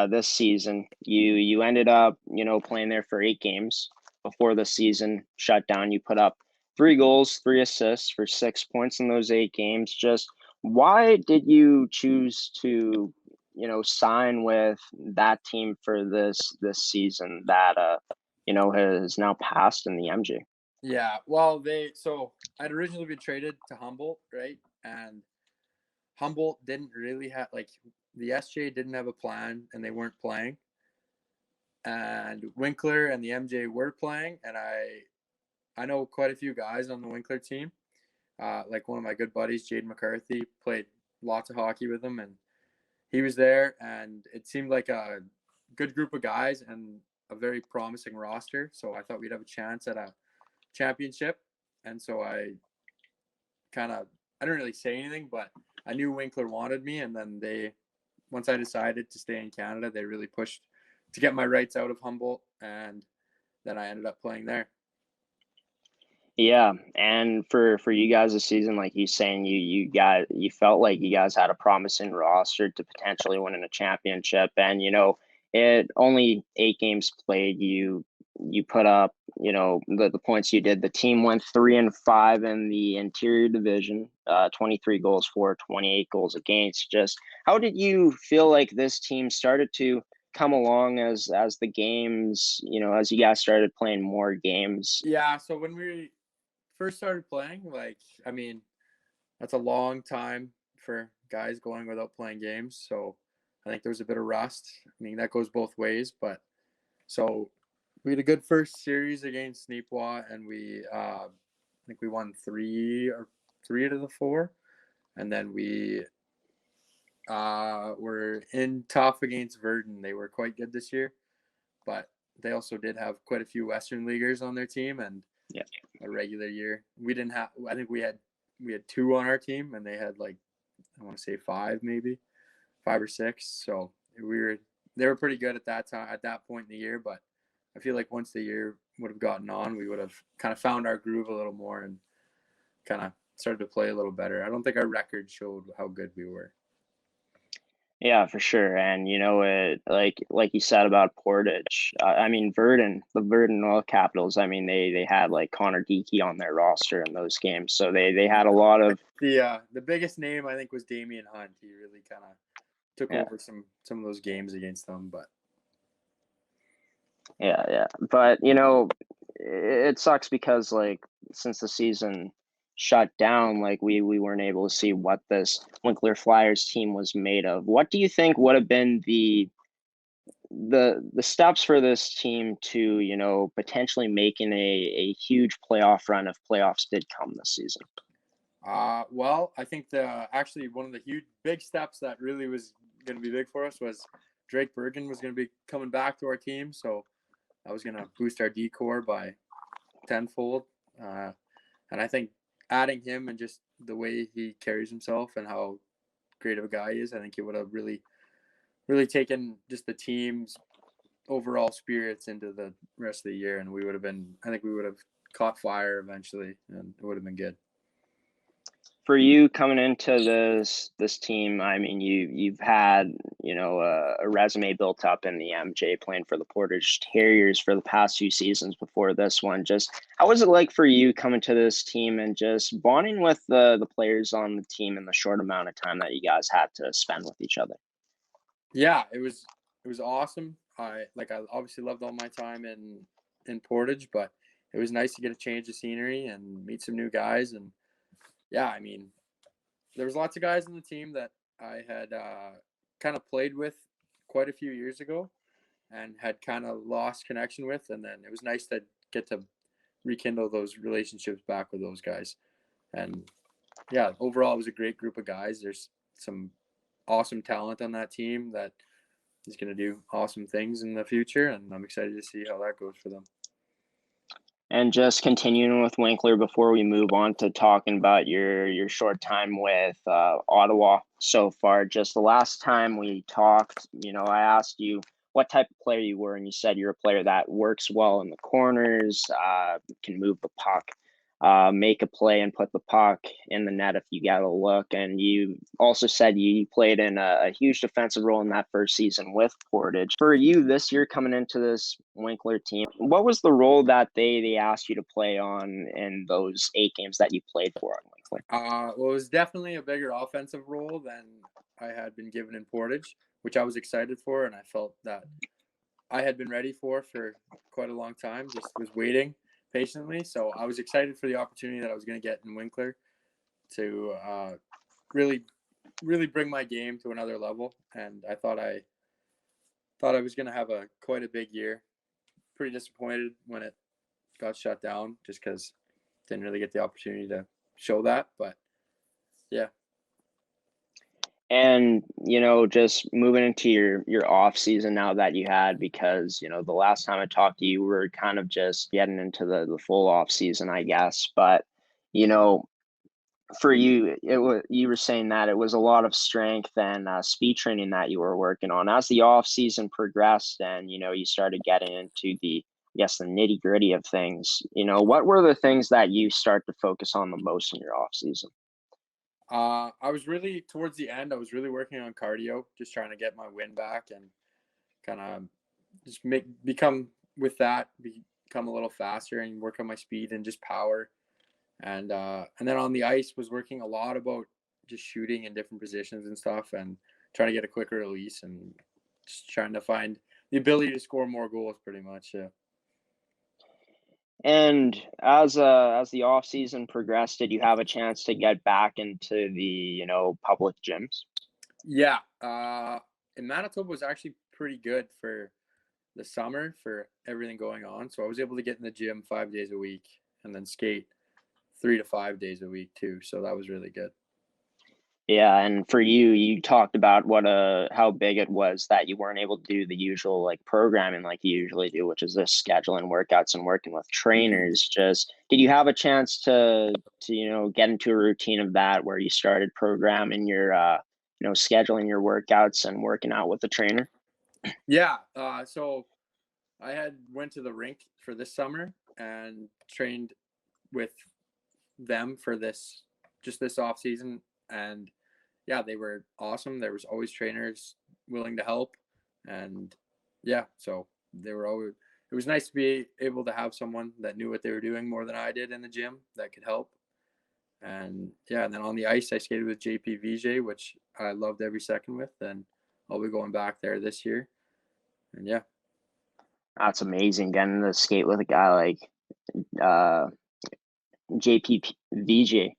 This season, you ended up, playing there for 8 games before the season shut down. You put up 3 goals, 3 assists for 6 points in those 8 games. Just why did you choose to, sign with that team for this season that has now passed in the MJ? Yeah, well, I'd originally been traded to Humboldt, right? And Humboldt didn't really have like the SJ didn't have a plan and they weren't playing. And Winkler and the MJ were playing, and I know quite a few guys on the Winkler team. Like one of my good buddies, Jade McCarthy, played lots of hockey with him, and he was there, and it seemed like a good group of guys and a very promising roster. So I thought we'd have a chance at a championship, and so I didn't really say anything, but I knew Winkler wanted me, and then once I decided to stay in Canada, they really pushed to get my rights out of Humboldt, and then I ended up playing there. Yeah, and for you guys this season, like you saying, you felt like you guys had a promising roster to potentially winning a championship, and it only 8 games played. You put up the points you did. The team went 3-5 in the interior division, 23 goals for, 28 goals against. Just how did you feel like this team started to come along as the games, as you guys started playing more games? Yeah, so when we first started playing, I mean, that's a long time for guys going without playing games. So I think there was a bit of rust. I mean, that goes both ways, but so we had a good first series against Neepawa, and I think we won three out of the four, and then we were in tough against Verdun. They were quite good this year, but they also did have quite a few Western leaguers on their team, and Yeah. a regular year. We didn't have. I think we had 2 on our team, and they had like I want to say 5, maybe 5 or 6. So they were pretty good at that time at that point in the year. But I feel like once the year would have gotten on, we would have kind of found our groove a little more and kind of started to play a little better. I don't think our record showed how good we were. Yeah, for sure. And it like you said about Portage. I mean Verdun, the Verdun Oil Capitals. I mean they had like Connor Geeky on their roster in those games, so they had a lot of The biggest name I think was Damian Hunt. He really kind of took yeah over some of those games against them, but yeah. But it sucks because like since the season shut down, like we weren't able to see what this Winkler Flyers team was made of. What do you think would have been the steps for this team to potentially making a huge playoff run if playoffs did come this season? well, I think actually one of the huge big steps that really was going to be big for us was Drake Bergen was going to be coming back to our team, so that was going to boost our D core by tenfold. And I think adding him and just the way he carries himself and how great of a guy he is, I think it would have really taken just the team's overall spirits into the rest of the year, and I think we would have caught fire eventually, and it would have been good. For you coming into this team, I mean, you've had, a resume built up in the MJ playing for the Portage Terriers for the past few seasons before this one. Just how was it like for you coming to this team and just bonding with the players on the team in the short amount of time that you guys had to spend with each other? Yeah, it was awesome. I obviously loved all my time in Portage, but it was nice to get a change of scenery and meet some new guys. And yeah, I mean, there was lots of guys on the team that I had kind of played with quite a few years ago and had kind of lost connection with, and then it was nice to get to rekindle those relationships back with those guys. And yeah, overall, it was a great group of guys. There's some awesome talent on that team that is going to do awesome things in the future, and I'm excited to see how that goes for them. And just continuing with Winkler before we move on to talking about your short time with Ottawa so far. Just the last time we talked, I asked you what type of player you were, and you said you're a player that works well in the corners, can move the puck, make a play and put the puck in the net if you get a look. And you also said you played in a huge defensive role in that first season with Portage. For you this year coming into this Winkler team, what was the role that they asked you to play on in those 8 games that you played for on Winkler? Well, it was definitely a bigger offensive role than I had been given in Portage, which I was excited for, and I felt that I had been ready for quite a long time, just was waiting patiently. So I was excited for the opportunity that I was going to get in Winkler to really, really bring my game to another level. And I thought I was going to have quite a big year. Pretty disappointed when it got shut down, just because didn't really get the opportunity to show that. But yeah. And, just moving into your off season now that you had, because, the last time I talked to you, we were kind of just getting into the full off season, I guess. But, for you, you were saying that it was a lot of strength and speed training that you were working on. As the off season progressed and, you started getting into the nitty gritty of things, what were the things that you start to focus on the most in your off season? I was really towards the end. I was really working on cardio, just trying to get my wind back and kind of just become a little faster and work on my speed and just power. And then on the ice was working a lot about just shooting in different positions and stuff, and trying to get a quicker release and just trying to find the ability to score more goals, pretty much. Yeah. And as the off season progressed, did you have a chance to get back into the public gyms? Yeah. And Manitoba was actually pretty good for the summer for everything going on, so I was able to get in the gym 5 days a week and then skate 3 to 5 days a week too. So that was really good. Yeah, and for you talked about how big it was that you weren't able to do the usual like programming like you usually do, which is this scheduling workouts and working with trainers. Just did you have a chance to get into a routine of that where you started programming your scheduling your workouts and working out with the trainer? Yeah. So I had went to the rink for this summer and trained with them for this off season, and yeah, they were awesome. There was always trainers willing to help, and yeah, so they were always. It was nice to be able to have someone that knew what they were doing more than I did in the gym that could help. And yeah, and then on the ice, I skated with JP which I loved every second with, and I'll be going back there this year. And yeah, That's amazing getting to skate with a guy like JPVJ.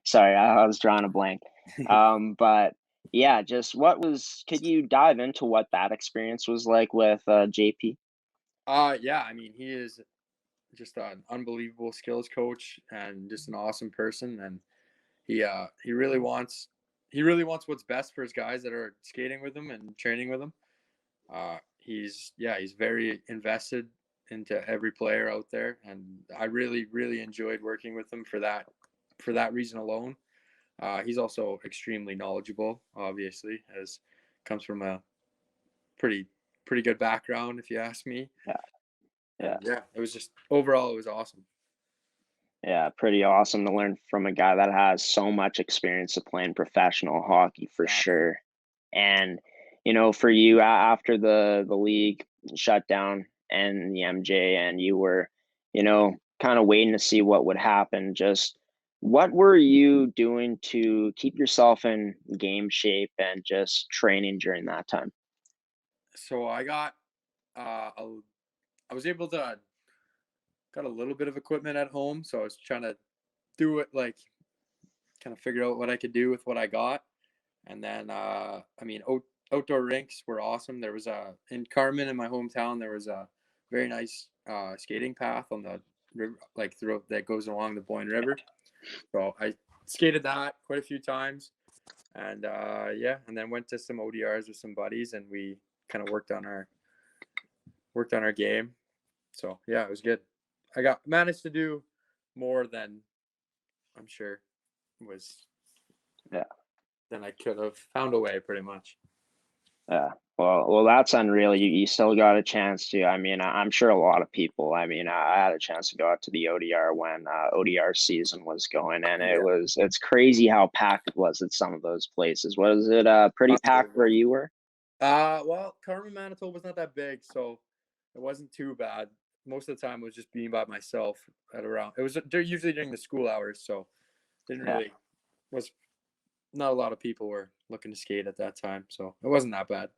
Sorry, I was drawing a blank. But yeah, just could you dive into what that experience was like with JP? Yeah, I mean, he is just an unbelievable skills coach and just an awesome person, and he really wants what's best for his guys that are skating with him and training with him. He's very invested into every player out there, and I really enjoyed working with him for that reason alone. He's also extremely knowledgeable, obviously, as comes from a pretty good background, if you ask me. Yeah. And yeah, it was just overall it was awesome. Yeah, pretty awesome to learn from a guy that has so much experience of playing professional hockey for Exactly. sure. And for you, after the league shut down and the MJ, and you were, kind of waiting to see what would happen. Just what were you doing to keep yourself in game shape and just training during that time? So I got I was able to got a little bit of equipment at home, so I was trying to do it like kind of figure out what I could do with what I got. And then I mean outdoor rinks were awesome. There was a in Carmen in my hometown, there was a very nice skating path on the river, like throughout that goes along the Boyne River. So I skated that quite a few times, and yeah, and then went to some ODRs with some buddies, and we kind of worked on our game. So yeah, it was good. I got managed to do more than I'm sure was Yeah. than I could have found a way, pretty much. Yeah. Well, that's unreal. You still got a chance to. I mean, I'm sure a lot of people. I mean, I had a chance to go out to the ODR when ODR season was going, and Yeah, it's crazy how packed it was at some of those places. Was it pretty packed where unbelievable. you were? Well, Carmen, Manitoba was not that big, so it wasn't too bad. Most of the time, it was just being by myself at around. It was usually during the school hours, so didn't Yeah. really was not a lot of people were looking to skate at that time, so it wasn't that bad.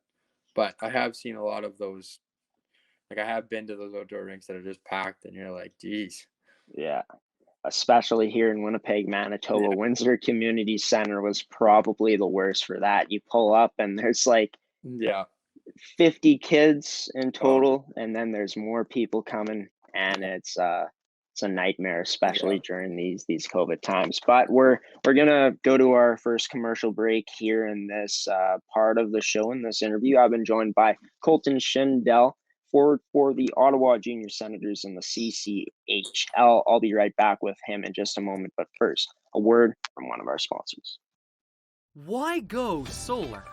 But I have seen a lot of those. Like I have been to those outdoor rinks that are just packed, and you're like, geez. Yeah. Especially here in Winnipeg, Manitoba, Yeah, Windsor Community Center was probably the worst for that. You pull up and there's like yeah. 50 kids in Oh, total, and then there's more people coming, and yeah, it's a nightmare, yeah. especially during these COVID times. But we're gonna go to our first commercial break here in this part of the show. In this interview, I've been joined by Kolton Shindle, forward for the Ottawa Junior Senators in the CCHL. I'll be right back with him in just a moment, but first, a word from one of our sponsors. Why go solar?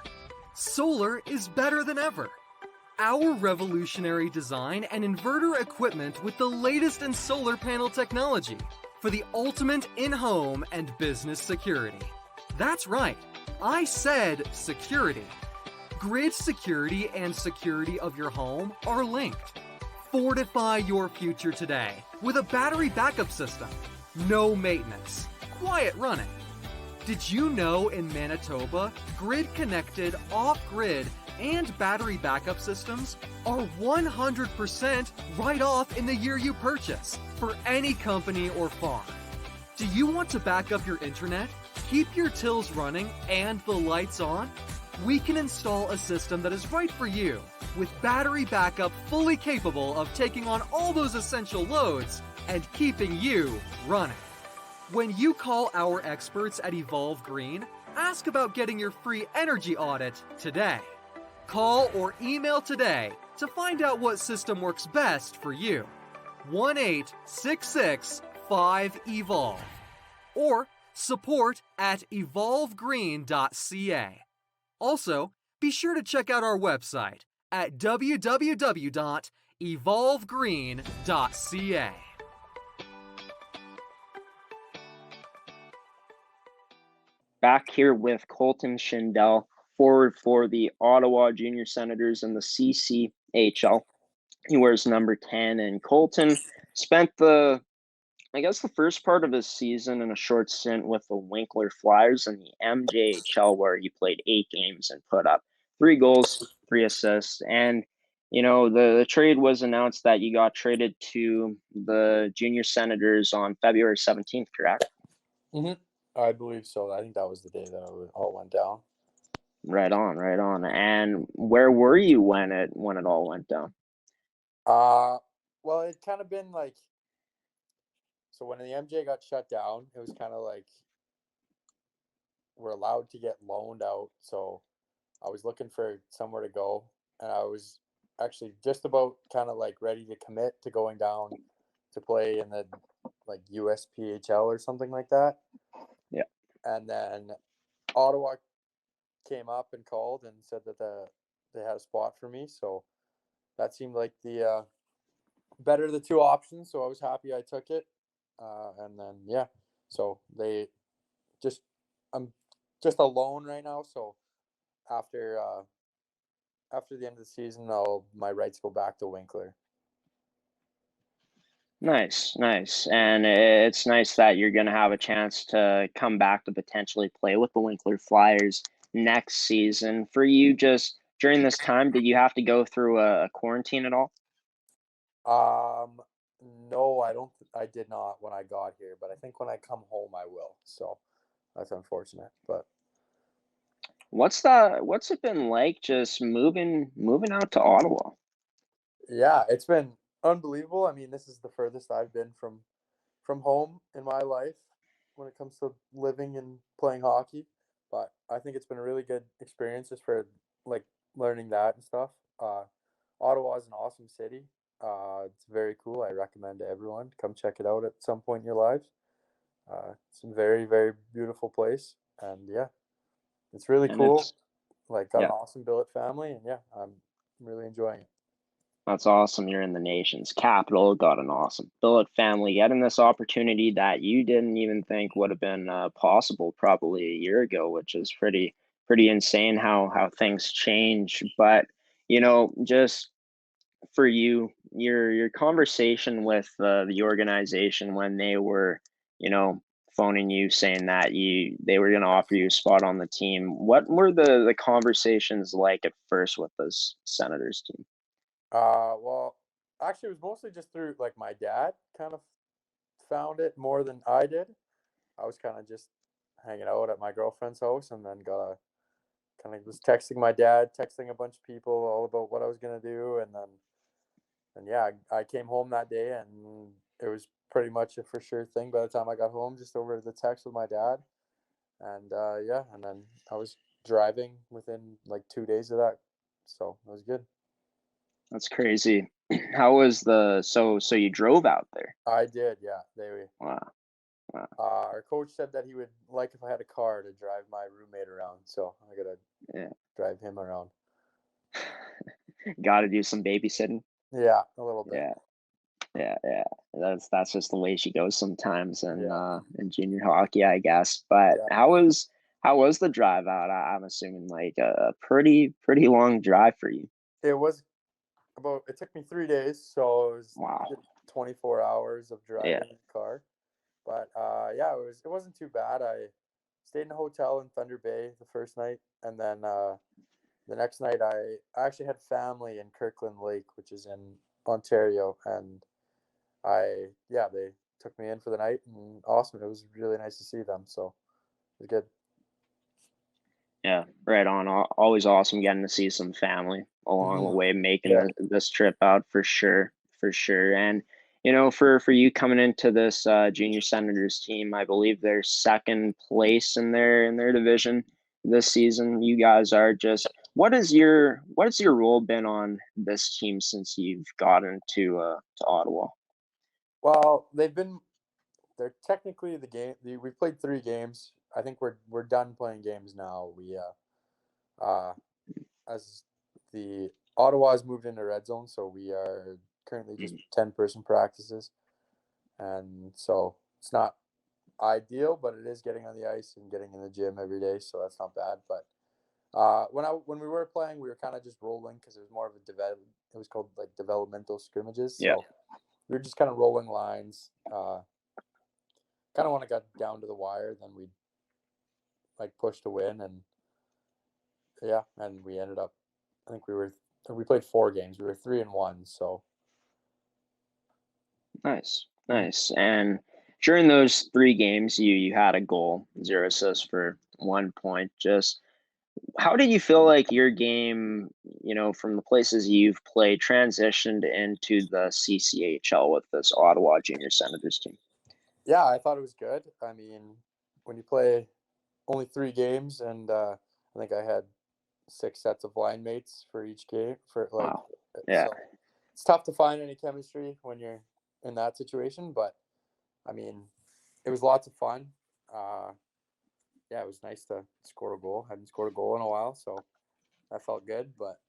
Solar is better than ever. Our revolutionary design and inverter equipment with the latest in solar panel technology for the ultimate in-home and business security. That's right, I said security. Grid security and security of your home are linked. Fortify your future today with a battery backup system. No maintenance, quiet running. Did you know in Manitoba, grid-connected, off-grid, and battery backup systems are 100% right off in the year you purchase for any company or farm? Do you want to back up your internet, keep your tills running, and the lights on? We can install a system that is right for you with battery backup fully capable of taking on all those essential loads and keeping you running. When you call our experts at Evolve Green, ask about getting your free energy audit today. Call or email today to find out what system works best for you. 1-866-5EVOLVE or support@evolvegreen.ca. Also, be sure to check out our website at www.evolvegreen.ca. Back here with Kolton Shindle, forward for the Ottawa Junior Senators in the CCHL. He wears number 10, and Kolton spent the first part of his season in a short stint with the Winkler Flyers in the MJHL, where he played 8 games and put up 3 goals, 3 assists. And, the trade was announced that you got traded to the Junior Senators on February 17th, correct? Mm-hmm. I believe so. I think that was the day that it all went down. Right on, right on. And where were you when it all went down? Well, it kind of been like so when the MJ got shut down, it was kind of like we're allowed to get loaned out. So I was looking for somewhere to go, and I was actually just about kind of like ready to commit to going down to play in the like USPHL or something like that. Yeah. And then Ottawa came up and called and said that they had a spot for me. So that seemed like the better of the two options. So I was happy I took it. and then yeah, so they just I'm just alone right now. So after after the end of the season, my rights go back to Winkler. Nice, nice. And it's nice that you're going to have a chance to come back to potentially play with the Winkler Flyers next season. For you, just during this time, did you have to go through a quarantine at all? No, I don't. I did not when I got here, but I think when I come home, I will. So that's unfortunate, but What's it been like just moving out to Ottawa? yeah, it's been unbelievable. I mean, this is the furthest I've been from home in my life when it comes to living and playing hockey. But I think it's been a really good experience just for like learning that and stuff. Ottawa is an awesome city. It's very cool. I recommend to everyone come check it out at some point in your lives. It's a very, very beautiful place, and yeah, it's really And cool. it's Like got yeah, an awesome billet family, and yeah, I'm really enjoying it. that's awesome. You're in the nation's capital, got an awesome billet family, getting this opportunity that you didn't even think would have been possible probably a year ago, which is pretty insane how things change. But just for you, your conversation with the organization when they were, you know, phoning you saying that they were going to offer you a spot on the team. What were the conversations like at first with this Senators team? Well, actually, it was mostly just through like my dad kind of found it more than I did. I was kind of just hanging out at my girlfriend's house, and then got a kind of was texting my dad, texting a bunch of people all about what I was gonna do, and yeah, I came home that day, and it was pretty much a for sure thing by the time I got home, just over the text with my dad, and yeah, and then I was driving within like 2 days of that, so it was good. That's crazy. How was so you drove out there? I did, yeah. Wow. Wow. Our coach said that he would like if I had a car to drive my roommate around, so I gotta Yeah. drive him around. Got to do some babysitting. Yeah, a little bit. Yeah. Yeah. That's just the way she goes sometimes Yeah, in junior hockey, I guess. But yeah. how was the drive out? I'm assuming like a pretty long drive for you. It was about. It took me 3 days, so it was Wow. good 24 hours of Yeah. driving in the car. But yeah, it wasn't too bad. I stayed in a hotel in Thunder Bay the first night, and then the next night I actually had family in Kirkland Lake, which is in Ontario, and they took me in for the night, and awesome. It was really nice to see them, so it was good. Yeah, right on. Always awesome getting to see some family along the Mm-hmm. way, making Yeah. this trip out for sure, for sure. And for you coming into this Junior Senators team, I believe they're second place in their division this season. You guys are just what has your role been on this team since you've gotten to Ottawa? Well, they're technically the game. We played 3 games. I think we're done playing games now. We as the Ottawa's moved into red zone, so we are currently just Mhm. 10-person practices, and so it's not ideal, but it is getting on the ice and getting in the gym every day, so that's not bad. But when we were playing, we were kind of just rolling because it was more of a It was called like developmental scrimmages, Yeah, so we were just kind of rolling lines. Kind of when it got down to the wire, then we like push to win, and yeah, and we ended up. I think we played 4 games. We were 3-1, so nice, nice. And during those 3 games, you had a goal, 0 assists for 1 point. Just how did you feel like your game, from the places you've played, transitioned into the CCHL with this Ottawa Junior Senators team? yeah, I thought it was good. I mean, when you play only 3 games, and I think I had 6 sets of line mates for each game. For like, Wow. Yeah. so it's tough to find any chemistry when you're in that situation. But I mean, it was lots of fun. Yeah, it was nice to score a goal. Hadn't scored a goal in a while, so that felt good. But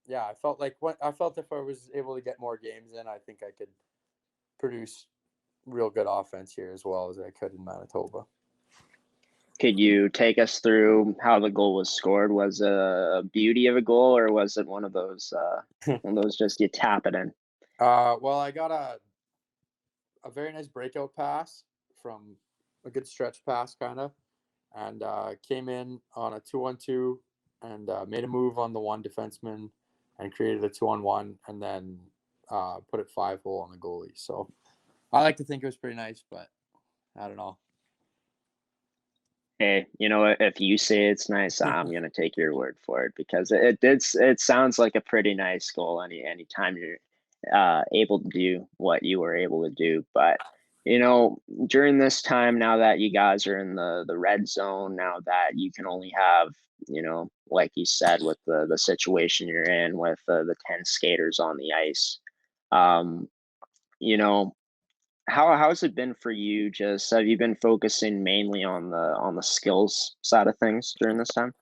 yeah, I felt if I was able to get more games in, I think I could produce real good offense here as well as I could in Manitoba. Could you take us through how the goal was scored? Was it a beauty of a goal, or was it one of those just you tap it in? Well, I got a very nice breakout pass from a good stretch pass, kind of, and came in on a 2-on-2 and made a move on the one defenseman and created a 2-on-1, and then put it 5-hole on the goalie. So I like to think it was pretty nice, but I don't know. Hey, you know what? If you say it's nice, I'm gonna take your word for it, because it sounds like a pretty nice goal anytime you're able to do what you were able to do. But during this time, now that you guys are in the red zone, now that you can only have, like you said, with the situation you're in with the 10 skaters on the ice, you know, how's it been for you? Just have you been focusing mainly on the skills side of things during this time?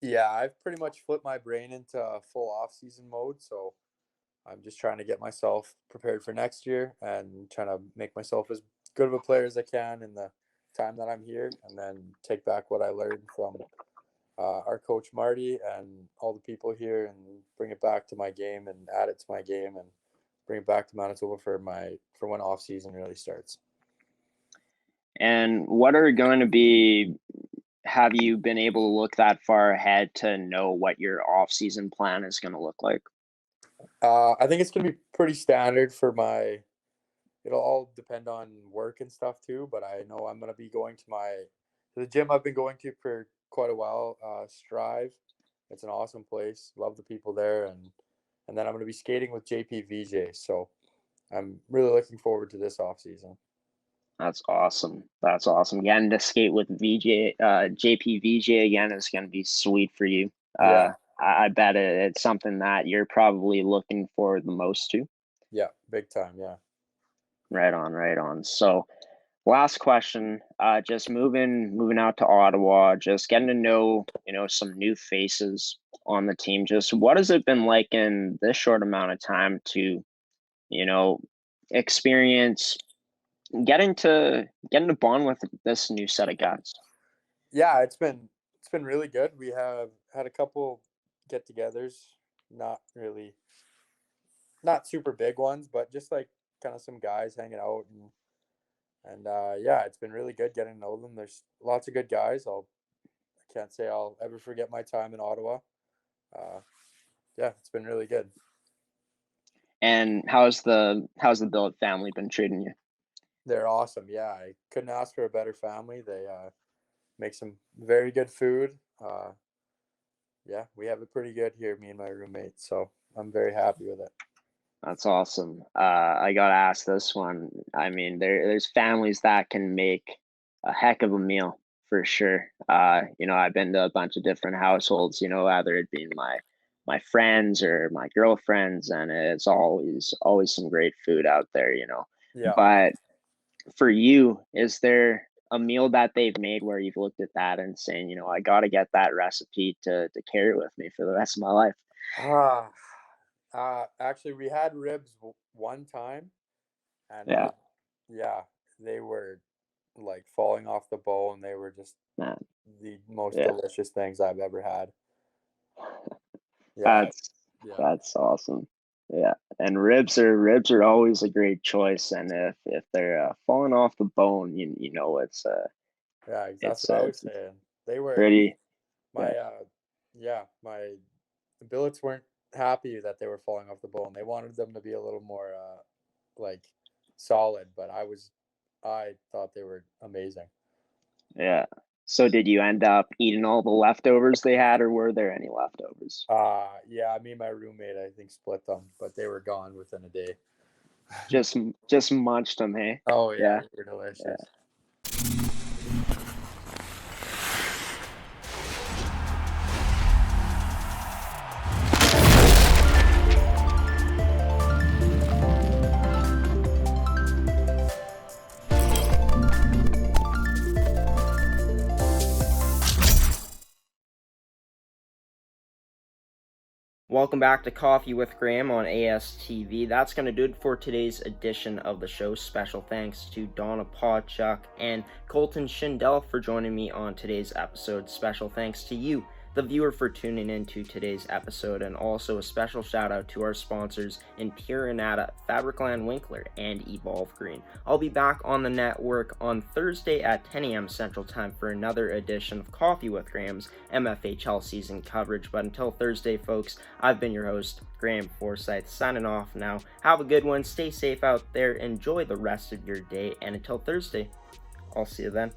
Yeah, I've pretty much flipped my brain into full off-season mode, so I'm just trying to get myself prepared for next year and trying to make myself as good of a player as I can in the time that I'm here, and then take back what I learned from our coach Marty and all the people here, and bring it back to my game and add it to my game and bring it back to Manitoba for when off season really starts. And what are going to be? Have you been able to look that far ahead to know what your off-season plan is going to look like? I think it's going to be pretty standard for it'll all depend on work and stuff too, but I know I'm going to be going to the gym I've been going to for quite a while, Strive. It's an awesome place. Love the people there. And then I'm going to be skating with JP VJ. So I'm really looking forward to this off season. That's awesome. That's awesome. Getting to skate with JP VJ again is going to be sweet for you. Yeah. I bet it's something that you're probably looking forward the most to. Yeah, big time. Yeah. Right on, right on. So, last question. Just moving out to Ottawa, just getting to know some new faces on the team. Just what has it been like in this short amount of time to experience getting to bond with this new set of guys? Yeah, it's been really good. We have had a couple get-togethers, not super big ones, but just like kind of some guys hanging out, and yeah, it's been really good getting to know them. There's lots of good guys. I can't say I'll ever forget my time in Ottawa. Yeah, it's been really good. And how's the Billet family been treating you? They're awesome. Yeah, I couldn't ask for a better family. They make some very good food. Yeah, we have it pretty good here, me and my roommate. So I'm very happy with it. That's awesome. I gotta ask this one. I mean, there's families that can make a heck of a meal for sure. I've been to a bunch of different households. Either it being my friends or my girlfriends, and it's always some great food out there. Yeah. But for you, is there a meal that they've made where you've looked at that and saying, I got to get that recipe to carry with me for the rest of my life? Actually, we had ribs one time, and Yeah. yeah, they were like falling off the bone. They were just the most delicious things I've ever had. Yeah, that's awesome. Yeah, and ribs are always a great choice, and if they're falling off the bone, it's yeah, that's what I was saying. They were pretty. My my billets weren't happy that they were falling off the bone. They wanted them to be a little more like solid, but I thought they were amazing. Yeah. So did you end up eating all the leftovers they had, or were there any leftovers? Yeah, me and my roommate, I think, split them, but they were gone within a day. Just munched them, hey? Oh yeah. They were delicious. Yeah. Welcome back to Coffee with Graeme on ASTV. That's going to do it for today's edition of the show. Special thanks to Donna, Pawchuk, and Kolton Shindle for joining me on today's episode. Special thanks to you, the viewer, for tuning in to today's episode, and also a special shout out to our sponsors in Pure Fabricland Winkler, and Evolve Green. I'll be back on the network on Thursday at 10 a.m. Central Time for another edition of Coffee with Graham's MFHL season coverage. But until Thursday, folks, I've been your host, Graeme Forsyth, signing off now. Have a good one, stay safe out there, enjoy the rest of your day, and until Thursday, I'll see you then.